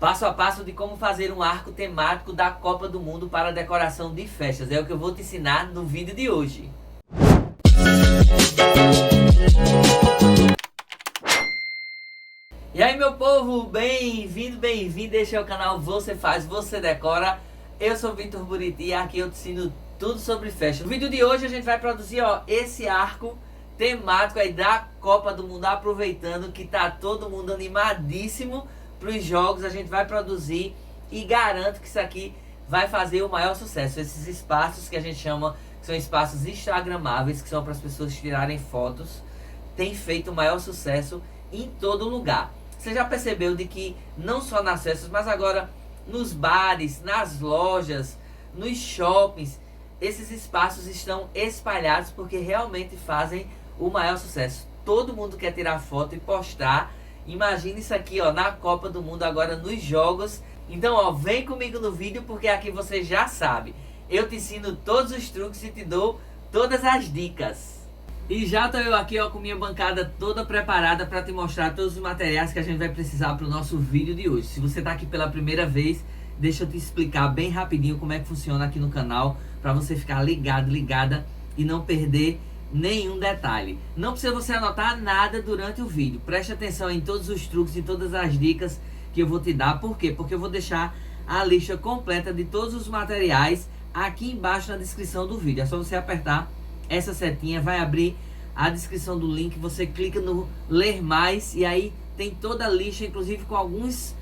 Passo a passo de como fazer um arco temático da Copa do Mundo para decoração de festas. É o que eu vou te ensinar no vídeo de hoje. E aí, meu povo, bem-vindo, bem-vindo. Este é o canal Você Faz, Você Decora. Eu sou o Vitor Buriti e aqui eu te ensino tudo sobre festa. No vídeo de hoje a gente vai produzir esse arco temático aí da Copa do Mundo, aproveitando que tá todo mundo animadíssimo para os jogos. A gente vai produzir e garanto que isso aqui vai fazer o maior sucesso. Esses espaços que a gente chama, que são espaços instagramáveis, que são para as pessoas tirarem fotos, tem feito o maior sucesso em todo lugar. Você já percebeu de que não só nas festas, mas agora nos bares, nas lojas, nos shoppings, esses espaços estão espalhados porque realmente fazem o maior sucesso. Todo mundo quer tirar foto e postar. Imagina isso aqui na Copa do Mundo, agora nos jogos. Então vem comigo no vídeo, porque aqui você já sabe, eu te ensino todos os truques e te dou todas as dicas. E já tô eu aqui com minha bancada toda preparada para te mostrar todos os materiais que a gente vai precisar para o nosso vídeo de hoje. Se você tá aqui pela primeira vez, deixa eu te explicar bem rapidinho como é que funciona aqui no canal, para você ficar ligado, ligada e não perder nenhum detalhe. Não precisa você anotar nada durante o vídeo. Preste atenção em todos os truques e todas as dicas que eu vou te dar. Por quê? Porque eu vou deixar a lista completa de todos os materiais aqui embaixo na descrição do vídeo. É só você apertar essa setinha, vai abrir a descrição do link, você clica no ler mais e aí tem toda a lista, inclusive com alguns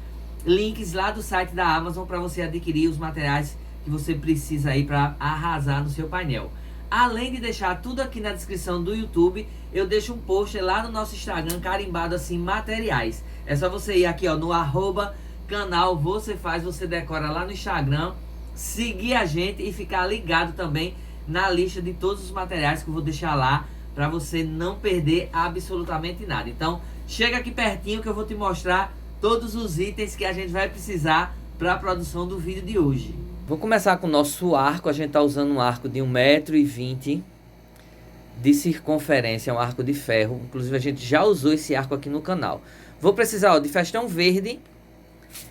links lá do site da Amazon para você adquirir os materiais que você precisa aí para arrasar no seu painel. Além de deixar tudo aqui na descrição do YouTube, eu deixo um post lá no nosso Instagram carimbado assim, materiais. É só você ir aqui no @canal Você Faz, Você Decora lá no Instagram, seguir a gente e ficar ligado também na lista de todos os materiais que eu vou deixar lá para você não perder absolutamente nada. Então chega aqui pertinho que eu vou te mostrar todos os itens que a gente vai precisar para a produção do vídeo de hoje. Vou começar com o nosso arco. A gente está usando um arco de 1,20 m de circunferência, um arco de ferro. Inclusive a gente já usou esse arco aqui no canal. Vou precisar de festão verde.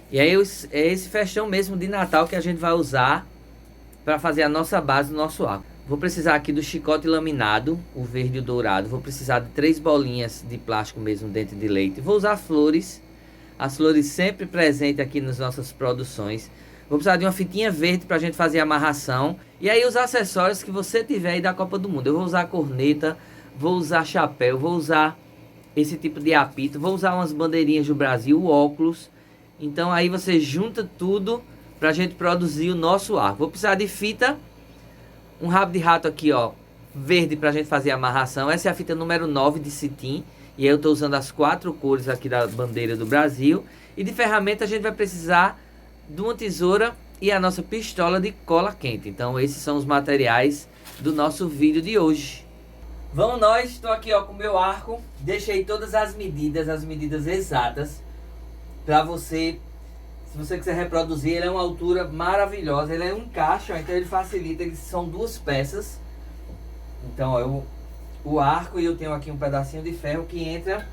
E aí é esse festão mesmo de Natal que a gente vai usar para fazer a nossa base do nosso arco. Vou precisar aqui do chicote laminado, o verde e o dourado. Vou precisar de 3 bolinhas de plástico mesmo, dente de leite. Vou usar flores. As flores sempre presentes aqui nas nossas produções. Vou precisar de uma fitinha verde para a gente fazer a amarração. E aí os acessórios que você tiver aí da Copa do Mundo. Eu vou usar corneta, vou usar chapéu, vou usar esse tipo de apito, vou usar umas bandeirinhas do Brasil, óculos. Então aí você junta tudo para a gente produzir o nosso arco. Vou precisar de fita, um rabo de rato aqui verde para a gente fazer a amarração. Essa é a fita número 9 de cetim. E aí eu estou usando as 4 cores aqui da bandeira do Brasil. E de ferramenta a gente vai precisar de uma tesoura e a nossa pistola de cola quente. Então esses são os materiais do nosso vídeo de hoje. Vamos nós, estou aqui com o meu arco. Deixei todas as medidas exatas para você. Se você quiser reproduzir, ele é uma altura maravilhosa. Ele é um encaixe, então ele facilita. Eles são 2 peças. Então o arco, e eu tenho aqui um pedacinho de ferro que entra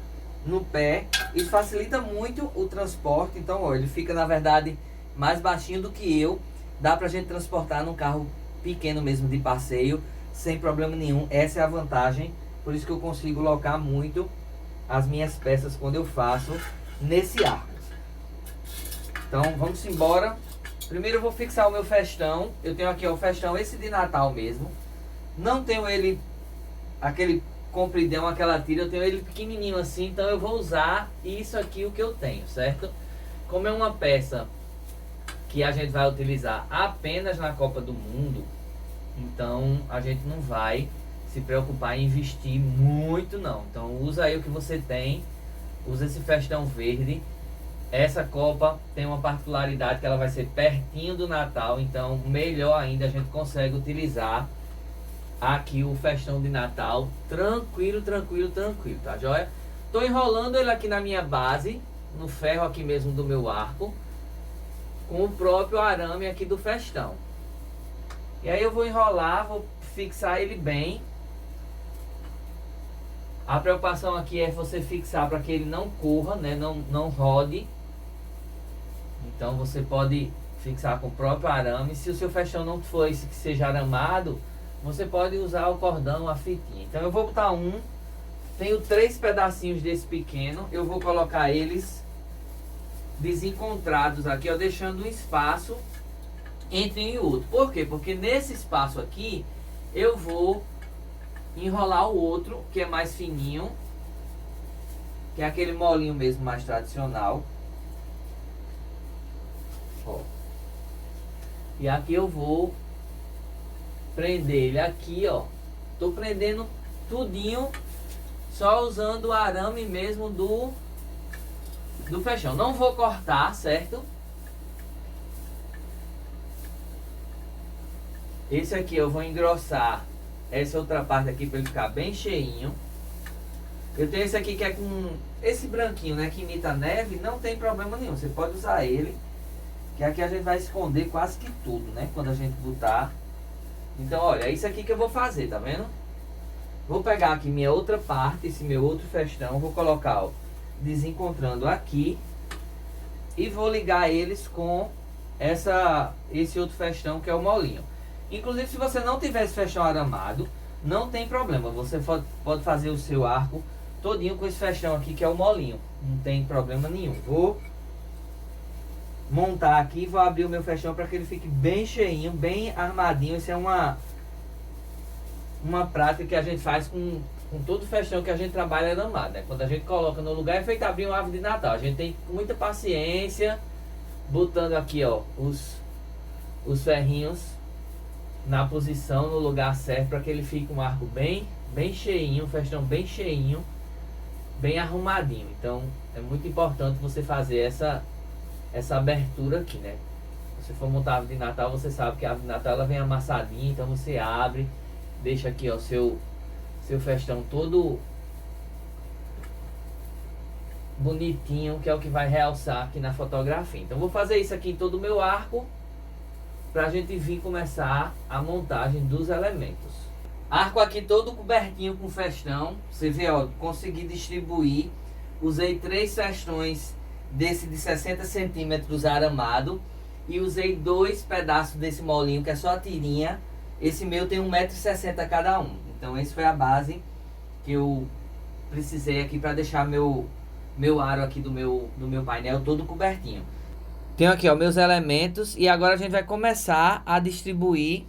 no pé. Isso facilita muito o transporte. Então ele fica na verdade mais baixinho do que eu. Dá pra gente transportar num carro pequeno mesmo de passeio sem problema nenhum. Essa é a vantagem. Por isso que eu consigo colocar muito as minhas peças quando eu faço nesse arco. Então vamos embora. Primeiro eu vou fixar o meu festão. Eu tenho aqui o festão, esse de Natal mesmo. Não tenho ele aquele compridão, aquela tira. Eu tenho ele pequenininho assim. Então eu vou usar isso aqui, o que eu tenho, certo? Como é uma peça que a gente vai utilizar apenas na Copa do Mundo, então a gente não vai se preocupar em investir muito não. Então usa aí o que você tem. Usa esse festão verde. Essa Copa tem uma particularidade que ela vai ser pertinho do Natal, então melhor ainda a gente consegue utilizar aqui o festão de Natal tranquilo, tá joia? Tô enrolando ele aqui na minha base, no ferro aqui mesmo do meu arco, com o próprio arame aqui do festão. E aí eu vou enrolar, vou fixar ele bem. A preocupação aqui é você fixar para que ele não corra, né? Não rode. Então você pode fixar com o próprio arame. Se o seu festão não for esse que seja aramado, você pode usar o cordão, a fitinha. Então eu vou botar um. Tenho 3 pedacinhos desse pequeno. Eu vou colocar eles desencontrados aqui, ó, deixando um espaço entre um e outro. Por quê? Porque nesse espaço aqui eu vou enrolar o outro, que é mais fininho, que é aquele molinho mesmo mais tradicional. Ó. E aqui eu vou prender ele aqui, ó. Tô prendendo tudinho, só usando o arame mesmo do fechão. Não vou cortar, certo? Esse aqui eu vou engrossar essa outra parte aqui para ele ficar bem cheinho. Eu tenho esse aqui que é com esse branquinho, né, que imita neve. Não tem problema nenhum, você pode usar ele, que aqui a gente vai esconder quase que tudo, né, quando a gente botar. Então olha, é isso aqui que eu vou fazer, tá vendo? Vou pegar aqui minha outra parte, esse meu outro festão, vou colocar, ó, desencontrando aqui, e vou ligar eles com esse outro festão que é o molinho. Inclusive, se você não tiver esse festão aramado, não tem problema, você pode fazer o seu arco todinho com esse festão aqui que é o molinho, não tem problema nenhum. Vou montar aqui, vou abrir o meu festão para que ele fique bem cheinho, bem armadinho. Isso é uma prática que a gente faz com todo festão que a gente trabalha aramado, né? Quando a gente coloca no lugar, é feito abrir uma árvore de Natal. A gente tem muita paciência, botando aqui, ó, os ferrinhos na posição, no lugar certo, para que ele fique um arco bem cheinho, um festão bem cheinho, bem arrumadinho. Então é muito importante você fazer essa abertura aqui, né? Se você for montar a árvore de Natal, você sabe que a árvore de Natal ela vem amassadinha, então você abre, deixa aqui, ó, seu festão todo bonitinho, que é o que vai realçar aqui na fotografia. Então vou fazer isso aqui em todo o meu arco, pra gente vir começar a montagem dos elementos. Arco aqui todo cobertinho com festão. Você vê, ó, consegui distribuir. Usei 3 festões desse de 60 centímetros aramado. E usei 2 pedaços desse molinho, que é só a tirinha. Esse meu tem 1,60 m cada um. Então esse foi a base que eu precisei aqui para deixar meu aro aqui do meu painel todo cobertinho. Tenho aqui, ó, meus elementos, e agora a gente vai começar a distribuir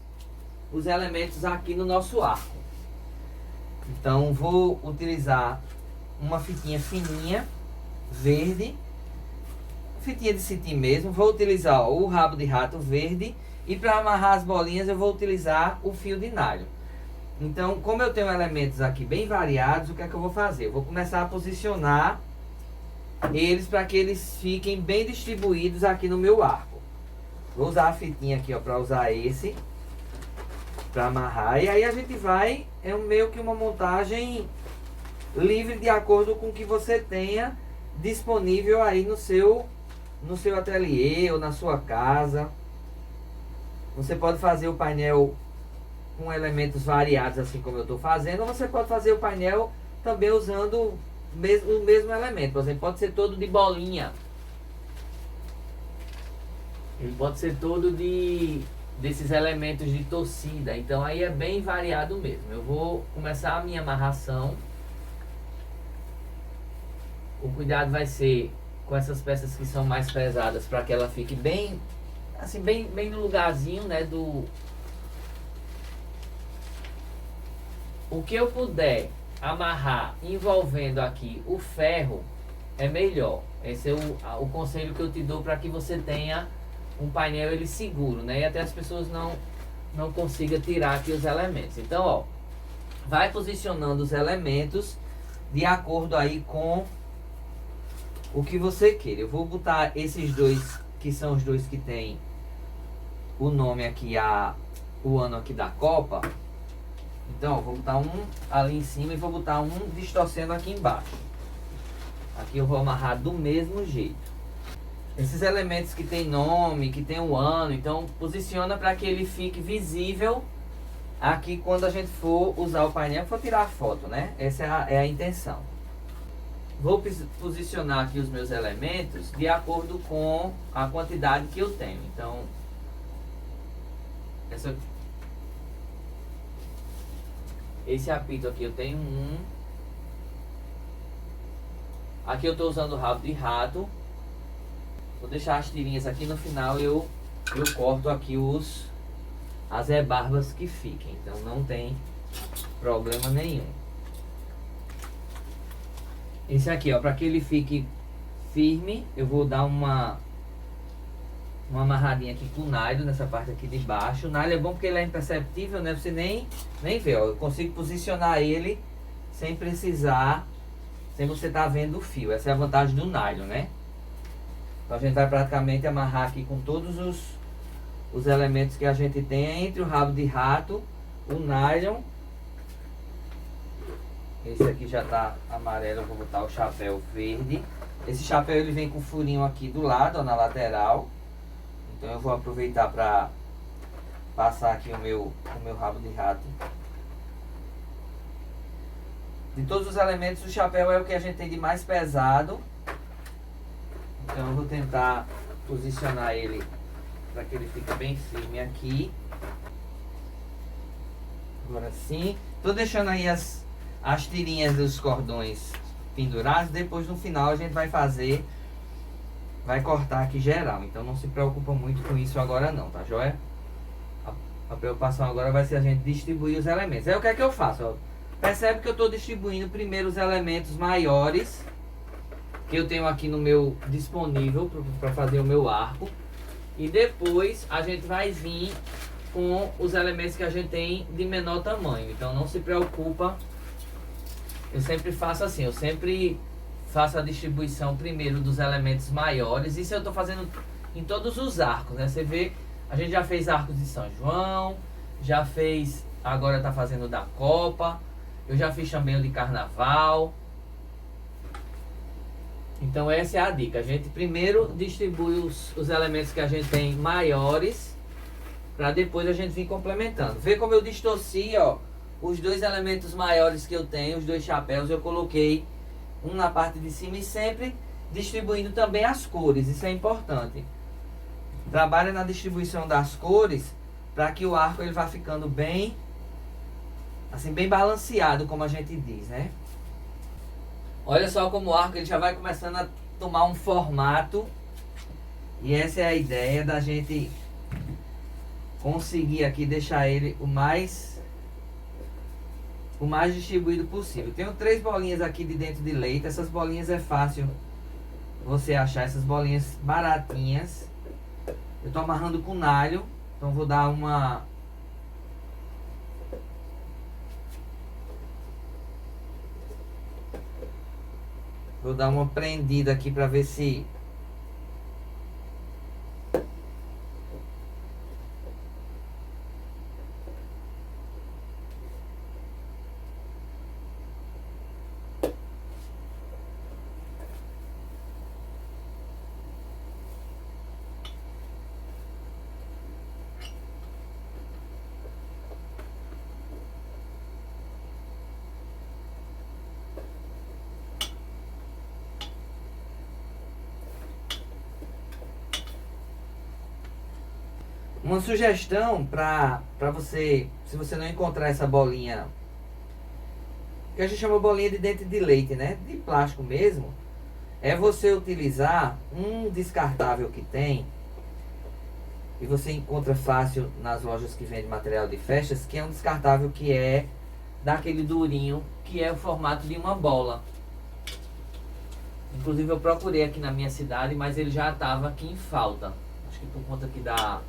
os elementos aqui no nosso arco. Então vou utilizar uma fitinha fininha, verde, fitinha de cetim mesmo. Vou utilizar, ó, o rabo de rato verde, e para amarrar as bolinhas eu vou utilizar o fio de nylon. Então, como eu tenho elementos aqui bem variados, o que é que eu vou fazer? Eu vou começar a posicionar eles para que eles fiquem bem distribuídos aqui no meu arco. Vou usar a fitinha aqui, ó, para usar esse para amarrar. E aí a gente vai, é meio que uma montagem livre de acordo com o que você tenha disponível aí no seu ateliê ou na sua casa. Você pode fazer o painel com elementos variados, assim como eu estou fazendo, ou você pode fazer o painel também usando o mesmo elemento. Por exemplo, pode ser todo de bolinha, ele pode ser todo desses elementos de torcida. Então aí é bem variado mesmo. Eu vou começar a minha amarração. O cuidado vai ser com essas peças que são mais pesadas, para que ela fique bem assim, bem no lugarzinho, né, o que eu puder amarrar envolvendo aqui o ferro é melhor. Esse é o conselho que eu te dou, para que você tenha um painel ele seguro, né, e até as pessoas não consigam tirar aqui os elementos. Então, ó, vai posicionando os elementos de acordo aí com o que você queira. Eu vou botar esses dois, que são os dois que tem o nome aqui, o ano aqui da Copa. Então, ó, vou botar um ali em cima e vou botar um distorcendo aqui embaixo. Aqui eu vou amarrar do mesmo jeito. Esses elementos que tem nome, que tem o ano, então posiciona para que ele fique visível aqui quando a gente for usar o painel, for tirar a foto, né? Essa é a intenção. vou posicionar aqui os meus elementos de acordo com a quantidade que eu tenho. Então, esse apito aqui eu tenho um. Aqui eu estou usando o rabo de rato. Vou deixar as tirinhas aqui no final. Eu corto aqui as rebarbas que fiquem. Então não tem problema nenhum. Esse aqui, ó, para que ele fique firme, eu vou dar uma amarradinha aqui com o nylon nessa parte aqui de baixo. O nylon é bom porque ele é imperceptível, né? Você nem vê, ó. Eu consigo posicionar ele sem precisar, sem você estar vendo o fio. Essa é a vantagem do nylon, né? Então a gente vai praticamente amarrar aqui com todos os elementos que a gente tem entre o rabo de rato, o nylon. Esse aqui já tá amarelo, eu vou botar o chapéu verde. Esse chapéu ele vem com furinho aqui do lado, ó, na lateral. Então eu vou aproveitar para passar aqui o meu rabo de rato. De todos os elementos, o chapéu é o que a gente tem de mais pesado. Então eu vou tentar posicionar ele para que ele fique bem firme aqui. Agora sim. Tô deixando aí as tirinhas dos cordões pendurados. Depois no final a gente vai cortar aqui geral. Então não se preocupa muito com isso agora não, tá joia? A preocupação agora vai ser a gente distribuir os elementos. Aí o que é que eu faço? Ó? Percebe que eu estou distribuindo primeiro os elementos maiores que eu tenho aqui no meu disponível para fazer o meu arco. E depois a gente vai vir com os elementos que a gente tem de menor tamanho. Então não se preocupa. Eu sempre faço assim, eu sempre faço a distribuição primeiro dos elementos maiores. Isso eu estou fazendo em todos os arcos, né? Você vê, a gente já fez arcos de São João, já fez, agora está fazendo da Copa, eu já fiz também o de Carnaval. Então essa é a dica, a gente primeiro distribui os elementos que a gente tem maiores, para depois a gente vir complementando. Vê como eu distorci, ó, os dois elementos maiores que eu tenho, os dois chapéus, eu coloquei um na parte de cima e sempre distribuindo também as cores, isso é importante. Trabalha na distribuição das cores para que o arco ele vá ficando bem, assim, bem balanceado, como a gente diz, né? Olha só como o arco ele já vai começando a tomar um formato. E essa é a ideia da gente conseguir aqui deixar ele o mais distribuído possível. Tenho 3 bolinhas aqui de dentro de leite. Essas bolinhas é fácil você achar, essas bolinhas baratinhas. Eu tô amarrando com nylon, então vou dar uma prendida aqui para ver se uma sugestão para você, se você não encontrar essa bolinha, que a gente chama bolinha de dente de leite, né? De plástico mesmo, é você utilizar um descartável que tem, e você encontra fácil nas lojas que vendem material de festas, que é um descartável que é daquele durinho, que é o formato de uma bola. Inclusive eu procurei aqui na minha cidade, mas ele já estava aqui em falta. Acho que por conta aqui da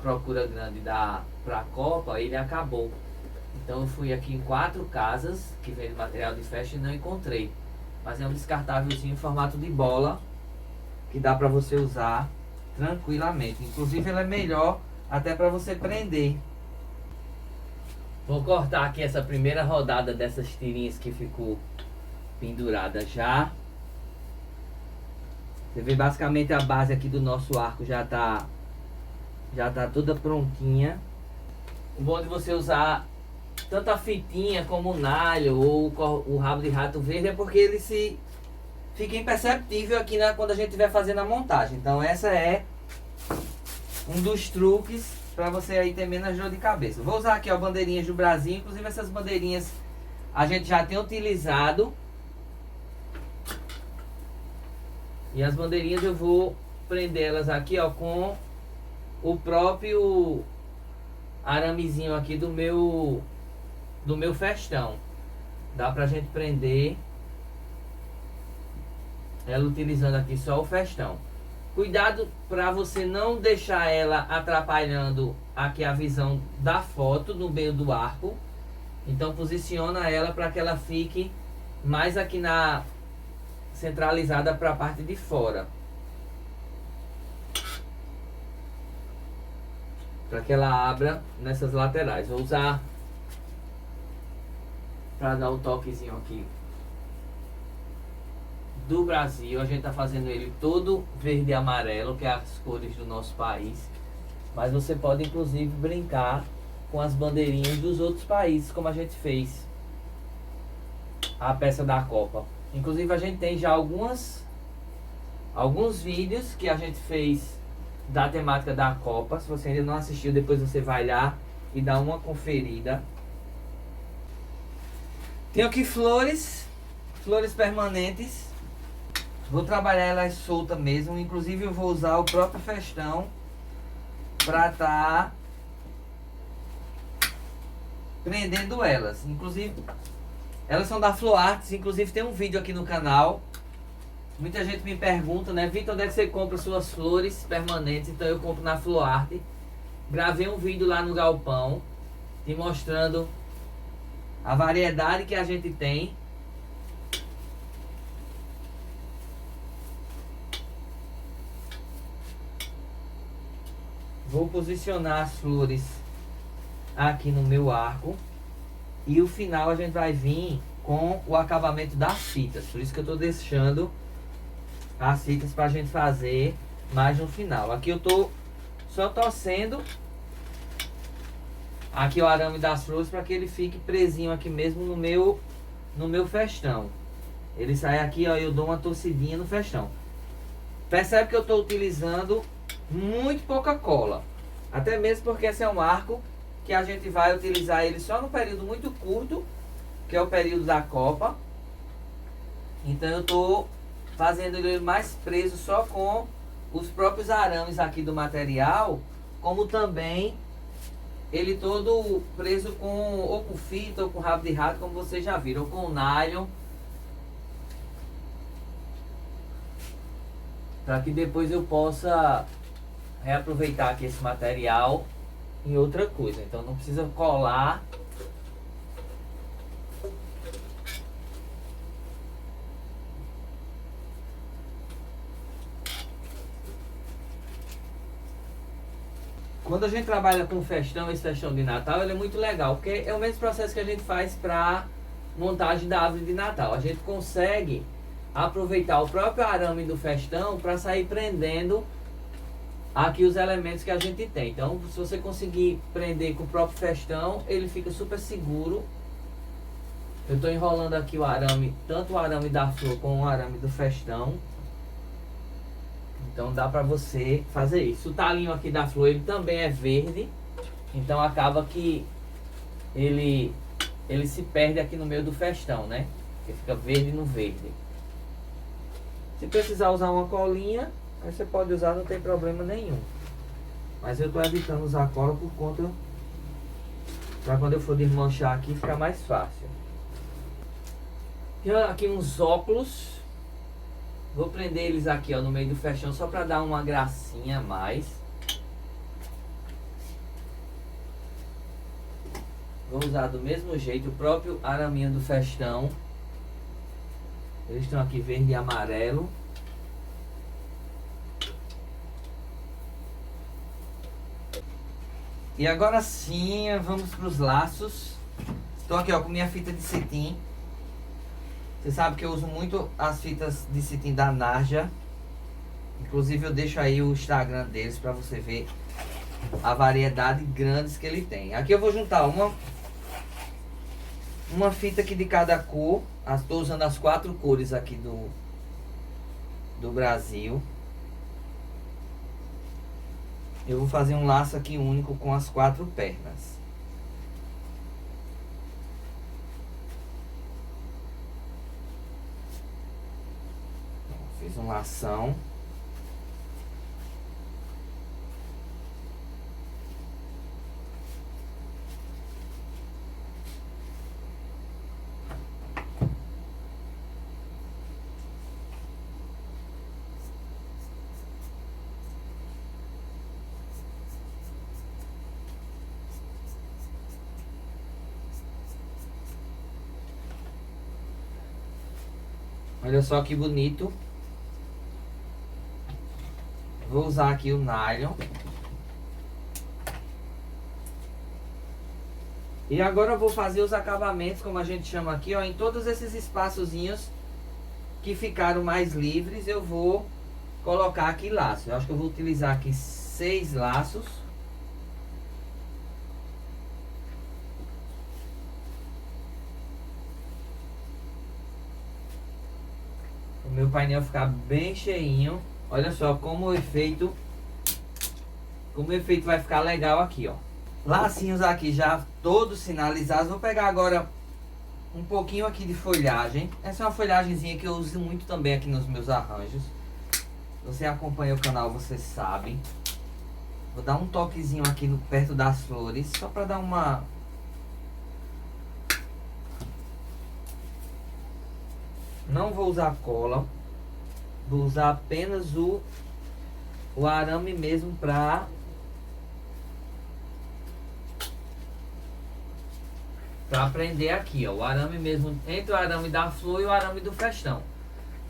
procura grande pra Copa, ele acabou. Então eu fui aqui em 4 casas que vendem material de festa e não encontrei. Mas é um descartávelzinho em formato de bola, que dá pra você usar tranquilamente. Inclusive ele é melhor até pra você prender. Vou cortar aqui essa primeira rodada dessas tirinhas que ficou pendurada já. Você vê basicamente a base aqui do nosso arco já tá toda prontinha. O bom de você usar tanto a fitinha como o nylon ou o rabo de rato verde é porque ele se fica imperceptível aqui quando a gente estiver fazendo a montagem. Então essa é um dos truques para você aí ter menos dor de cabeça. Vou usar aqui, ó, bandeirinhas do Brasil. Inclusive essas bandeirinhas a gente já tem utilizado. E as bandeirinhas eu vou prender elas aqui, ó, com o próprio aramezinho aqui do meu festão. Dá pra gente prender ela utilizando aqui só o festão. Cuidado para você não deixar ela atrapalhando aqui a visão da foto no meio do arco. Então posiciona ela para que ela fique mais aqui na centralizada para a parte de fora, para que ela abra nessas laterais. Vou usar para dar um toquezinho aqui do Brasil. A gente tá fazendo ele todo verde e amarelo, que é as cores do nosso país. Mas você pode inclusive brincar com as bandeirinhas dos outros países, como a gente fez a peça da Copa. Inclusive a gente tem já alguns vídeos que a gente fez da temática da Copa. Se você ainda não assistiu, depois você vai lá e dá uma conferida. Tenho aqui flores permanentes. Vou trabalhar elas soltas mesmo. Inclusive eu vou usar o próprio festão para tá prendendo elas. Inclusive elas são da Flor Arts. Inclusive tem um vídeo aqui no canal. Muita gente me pergunta, né, Vitor, onde é que você compra suas flores permanentes? Então eu compro na Flor Art. Gravei um vídeo lá no galpão te mostrando a variedade que a gente tem. Vou posicionar as flores aqui no meu arco. E o final a gente vai vir com o acabamento das fitas. Por isso que eu tô deixando as fitas pra gente fazer mais no final. Aqui eu tô só torcendo aqui o arame das flores para que ele fique presinho aqui mesmo no meu festão. Ele sai aqui, ó, eu dou uma torcidinha no festão. Percebe que eu tô utilizando muito pouca cola. Até mesmo porque esse é um arco que a gente vai utilizar ele só no período muito curto, que é o período da Copa. Então eu tô fazendo ele mais preso só com os próprios arames aqui do material, como também ele todo preso com ou com fita ou com rabo de rato, como vocês já viram, ou com nylon, para que depois eu possa reaproveitar aqui esse material em outra coisa. Então não precisa colar. Quando a gente trabalha com festão, esse festão de Natal, ele é muito legal, porque é o mesmo processo que a gente faz para montagem da árvore de Natal. A gente consegue aproveitar o próprio arame do festão para sair prendendo aqui os elementos que a gente tem. Então, se você conseguir prender com o próprio festão, ele fica super seguro. Eu estou enrolando aqui o arame, tanto o arame da flor como o arame do festão. Então dá pra você fazer isso. O talinho aqui da flor, ele também é verde. Então acaba que ele se perde aqui no meio do festão, né? Porque fica verde no verde. Se precisar usar uma colinha, aí você pode usar, não tem problema nenhum. Mas eu tô evitando usar cola por conta, pra quando eu for desmanchar aqui ficar mais fácil. Tem aqui uns óculos. Vou prender eles aqui, ó, no meio do festão, só para dar uma gracinha a mais. Vou usar do mesmo jeito o próprio araminho do festão. Eles estão aqui verde e amarelo. E agora sim, vamos para os laços. Estou aqui, ó, com minha fita de cetim. Você sabe que eu uso muito as fitas de cetim da Narja. Inclusive eu deixo aí o Instagram deles para você ver a variedade grandes que ele tem. Aqui eu vou juntar uma fita aqui de cada cor. Estou usando as 4 cores aqui do Brasil. Eu vou fazer um laço aqui único com as 4 pernas. Fiz um lação. Olha só que bonito. Vou usar aqui o nylon. E agora eu vou fazer os acabamentos, como a gente chama aqui, ó, em todos esses espaçozinhos que ficaram mais livres. Eu vou colocar aqui laço. Eu acho que eu vou utilizar aqui 6 laços. O meu painel ficar bem cheinho. Olha só como o efeito vai ficar legal aqui, ó. Lacinhos aqui já todos sinalizados. Vou pegar agora um pouquinho aqui de folhagem. Essa é uma folhagemzinha que eu uso muito também aqui nos meus arranjos. Você acompanha o canal, você sabe. Vou dar um toquezinho aqui perto das flores, só para dar uma... Não vou usar cola. Vou usar apenas o arame mesmo para prender aqui, ó. O arame mesmo, entre o arame da flor e o arame do festão.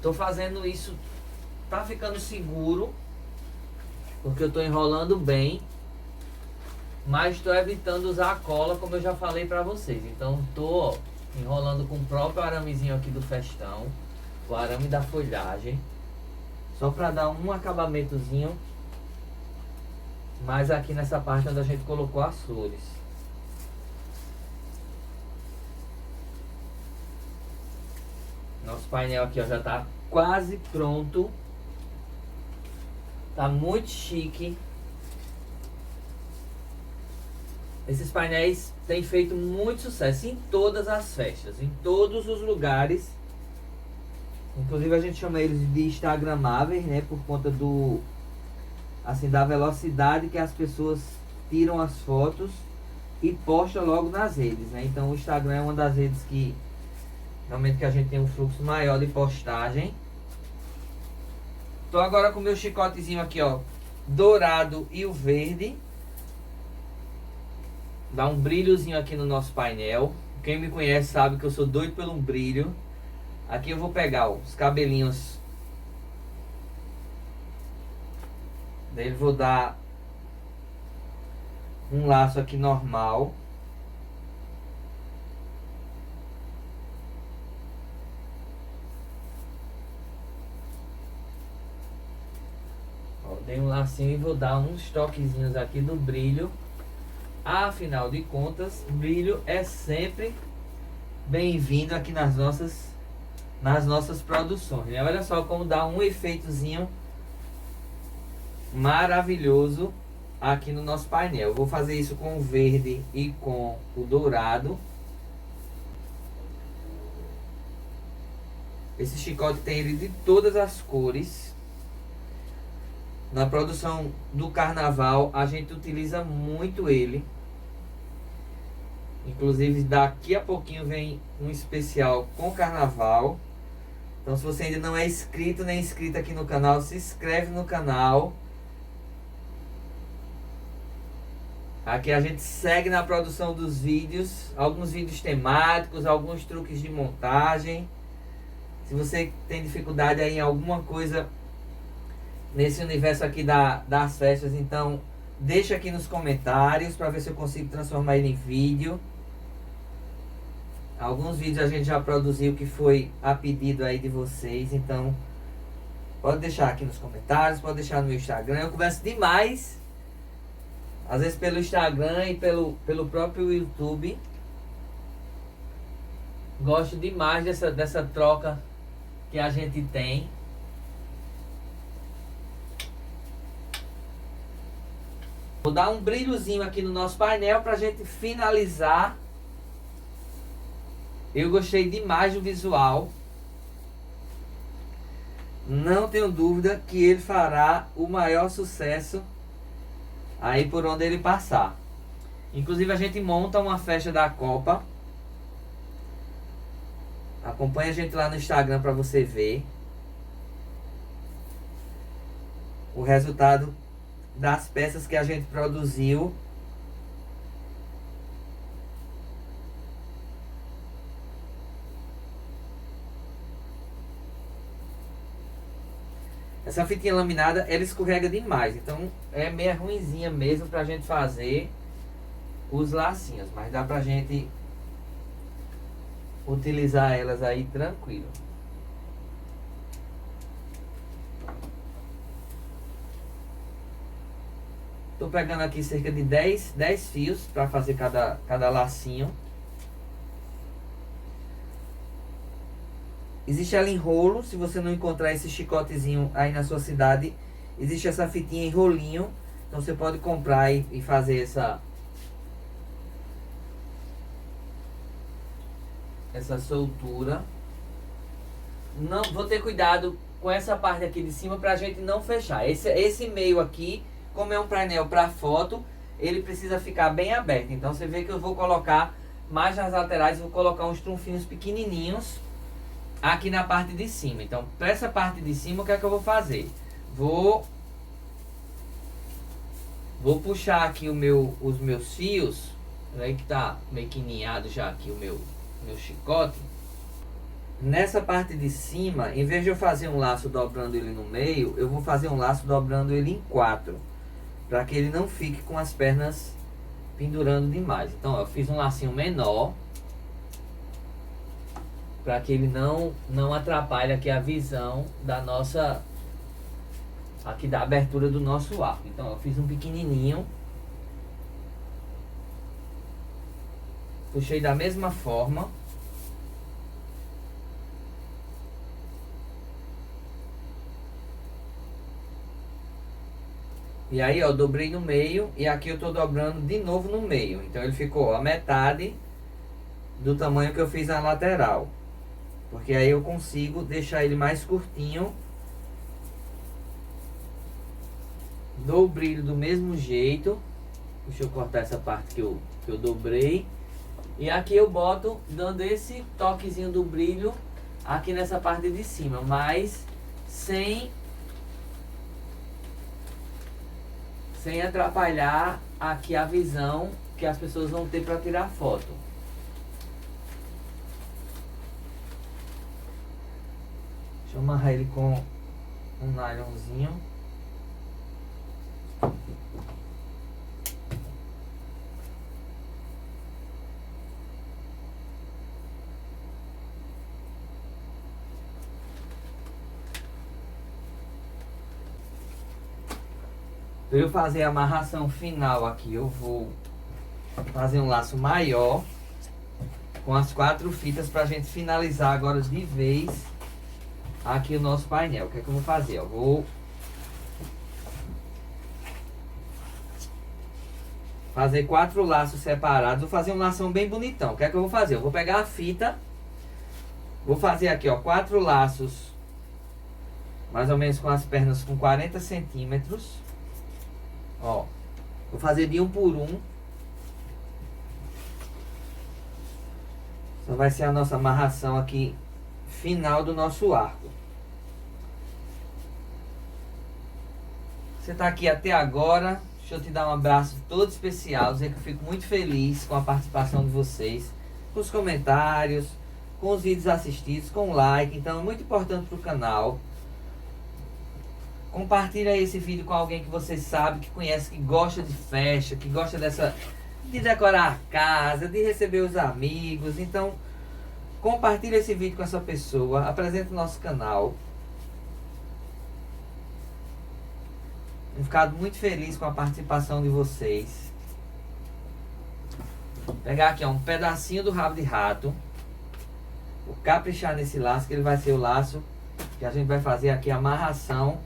Tô fazendo isso, tá ficando seguro, porque eu tô enrolando bem, mas estou evitando usar a cola, como eu já falei para vocês. Então tô enrolando com o próprio aramezinho aqui do festão, o arame da folhagem, só para dar um acabamentozinho mais aqui nessa parte onde a gente colocou as flores. Nosso painel aqui, ó, já tá quase pronto. Tá muito chique. Esses painéis têm feito muito sucesso em todas as festas, em todos os lugares. Inclusive a gente chama eles de instagramáveis, né? Por conta do... assim, da velocidade que as pessoas tiram as fotos e postam logo nas redes, né? Então o Instagram é uma das redes que realmente que a gente tem um fluxo maior de postagem. Tô agora com o meu chicotezinho aqui, ó, dourado e o verde. Dá um brilhozinho aqui no nosso painel. Quem me conhece sabe que eu sou doido pelo brilho. Aqui eu vou pegar, ó, os cabelinhos dele, vou dar um laço aqui normal. Ó, dei um lacinho e vou dar uns toquezinhos aqui do brilho. Afinal de contas, brilho é sempre bem-vindo aqui nas nossas produções, né? Olha só como dá um efeitozinho maravilhoso aqui no nosso painel. Eu vou fazer isso com o verde e com o dourado. Esse chicote tem ele de todas as cores. Na produção do carnaval a gente utiliza muito ele. Inclusive daqui a pouquinho vem um especial com carnaval. Então se você ainda não é inscrito nem inscrita aqui no canal, se inscreve no canal. Aqui a gente segue na produção dos vídeos. Alguns vídeos temáticos, alguns truques de montagem. Se você tem dificuldade aí em alguma coisa nesse universo aqui das festas, então deixa aqui nos comentários para ver se eu consigo transformar ele em vídeo. Alguns vídeos a gente já produziu que foi a pedido aí de vocês, então pode deixar aqui nos comentários, pode deixar no meu Instagram. Eu converso demais, às vezes pelo Instagram e pelo próprio YouTube. Gosto demais dessa troca que a gente tem. Vou dar um brilhozinho aqui no nosso painel pra gente finalizar. Eu gostei demais do visual. Não tenho dúvida que ele fará o maior sucesso aí por onde ele passar. Inclusive a gente monta uma festa da Copa. Acompanhe a gente lá no Instagram para você ver o resultado das peças que a gente produziu. Essa fitinha laminada, ela escorrega demais, então é meio ruinzinha mesmo pra gente fazer os lacinhos, mas dá pra gente utilizar elas aí tranquilo. Tô pegando aqui cerca de 10 fios pra fazer cada lacinho. Existe ela em rolo, se você não encontrar esse chicotezinho aí na sua cidade, existe essa fitinha em rolinho. Então você pode comprar e fazer essa soltura. Não, vou ter cuidado com essa parte aqui de cima pra gente não fechar. Esse meio aqui, como é um painel para foto, ele precisa ficar bem aberto. Então você vê que eu vou colocar mais nas laterais, vou colocar uns trunfinhos pequenininhos aqui na parte de cima. Então, para essa parte de cima, o que é que eu vou fazer? Vou puxar aqui os meus fios. Aí que tá meio que ninhado já aqui o meu chicote. Nessa parte de cima, em vez de eu fazer um laço dobrando ele no meio, eu vou fazer um laço dobrando ele em 4, para que ele não fique com as pernas pendurando demais. Então, ó, eu fiz um lacinho menor, para que ele não atrapalhe aqui a visão da nossa, aqui da abertura do nosso arco. Então eu fiz um pequenininho, puxei da mesma forma, e aí ó, dobrei no meio, e aqui eu tô dobrando de novo no meio. Então ele ficou a metade do tamanho que eu fiz na lateral, porque aí eu consigo deixar ele mais curtinho. Dou o brilho do mesmo jeito. Deixa eu cortar essa parte que eu dobrei. E aqui eu boto dando esse toquezinho do brilho aqui nessa parte de cima, mas sem atrapalhar aqui a visão que as pessoas vão ter para tirar foto. Deixa eu amarrar ele com um nylonzinho. Para eu fazer a amarração final aqui, eu vou fazer um laço maior com as 4 fitas para a gente finalizar agora de vez aqui o nosso painel. O que é que eu vou fazer? Eu vou fazer 4 laços separados. Vou fazer um lação bem bonitão. O que é que eu vou fazer? Eu vou pegar a fita, vou fazer aqui ó 4 laços mais ou menos com as pernas com 40 centímetros. Ó, vou fazer de 1 por 1. Então vai ser a nossa amarração aqui final do nosso arco. Você tá aqui até agora, deixa eu te dar um abraço todo especial, dizer que eu fico muito feliz com a participação de vocês, com os comentários, com os vídeos assistidos, com o like. Então é muito importante pro canal. Compartilha esse vídeo com alguém que você sabe, que conhece, que gosta de festa, que gosta de decorar a casa, de receber os amigos. Então, compartilha esse vídeo com essa pessoa, apresenta o nosso canal. Tenho ficado muito feliz com a participação de vocês. Vou pegar aqui ó, um pedacinho do rabo de rato. Vou caprichar nesse laço, que ele vai ser o laço que a gente vai fazer aqui a amarração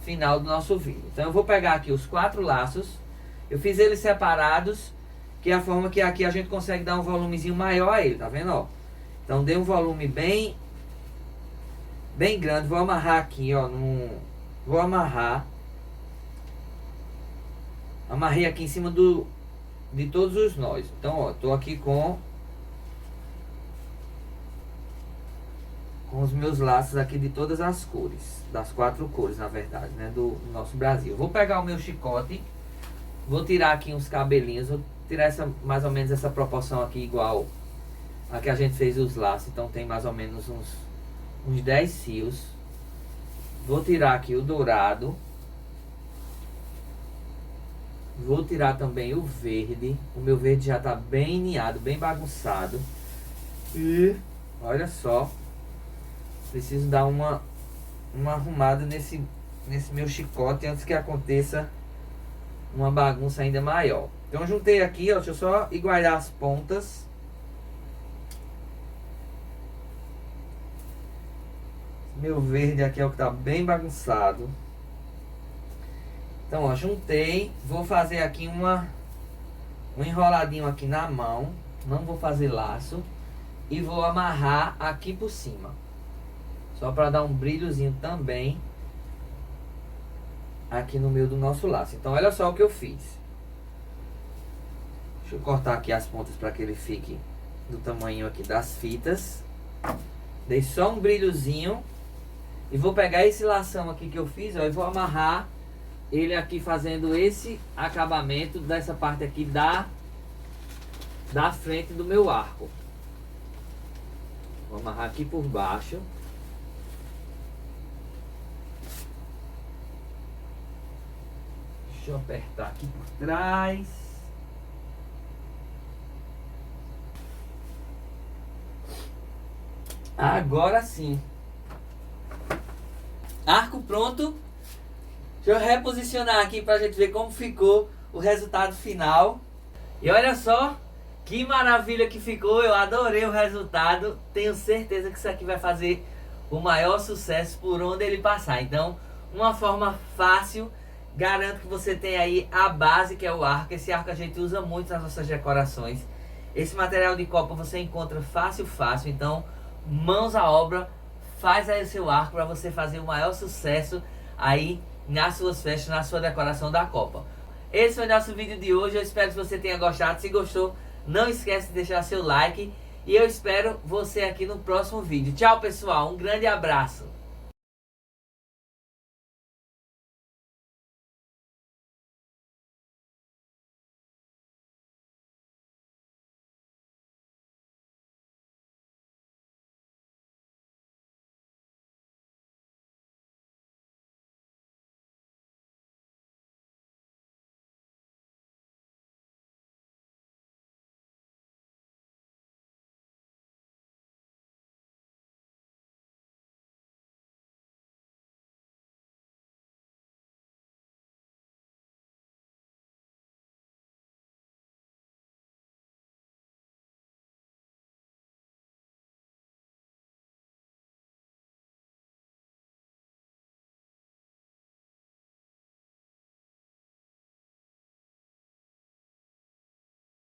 final do nosso vídeo. Então eu vou pegar aqui os 4 laços Eu fiz eles separados, que é a forma que aqui a gente consegue dar um volumezinho maior a ele, tá vendo, ó? Então dei um volume bem grande. Vou amarrar aqui, ó, vou amarrar. Amarrei aqui em cima de todos os nós. Então, ó, tô aqui com os meus laços aqui de todas as cores, das 4 cores, na verdade, né, do nosso Brasil. Vou pegar o meu chicote, vou tirar aqui uns cabelinhos, vou tirar mais ou menos essa proporção aqui igual a que a gente fez os laços. Então tem mais ou menos uns 10 fios. Vou tirar aqui o dourado. Vou tirar também o verde. O meu verde já tá bem ninhado, bem bagunçado. E olha só, preciso dar uma arrumada nesse meu chicote antes que aconteça uma bagunça ainda maior. Então eu juntei aqui, ó, deixa eu só igualar as pontas. Meu verde aqui é o que tá bem bagunçado. Então, ó, juntei. Vou fazer aqui um enroladinho aqui na mão. Não vou fazer laço. E vou amarrar aqui por cima. Só para dar um brilhozinho também aqui no meio do nosso laço. Então, olha só o que eu fiz. Deixa eu cortar aqui as pontas para que ele fique do tamanho aqui das fitas. Dei só um brilhozinho. E vou pegar esse lação aqui que eu fiz, ó, e vou amarrar ele aqui fazendo esse acabamento dessa parte aqui da frente do meu arco. Vou amarrar aqui por baixo. Deixa eu apertar aqui por trás. Agora sim. Arco pronto. Deixa eu reposicionar aqui pra gente ver como ficou o resultado final. E olha só que maravilha que ficou. Eu adorei o resultado. Tenho certeza que isso aqui vai fazer o maior sucesso por onde ele passar. Então, uma forma fácil. Garanto que você tem aí a base, que é o arco. Esse arco a gente usa muito nas nossas decorações. Esse material de copa você encontra fácil. Então, mãos à obra. Faz aí o seu arco para você fazer o maior sucesso aí nas suas festas, na sua decoração da Copa. Esse foi o nosso vídeo de hoje. Eu espero que você tenha gostado. Se gostou, não esquece de deixar seu like. E eu espero você aqui no próximo vídeo. Tchau, pessoal. Um grande abraço.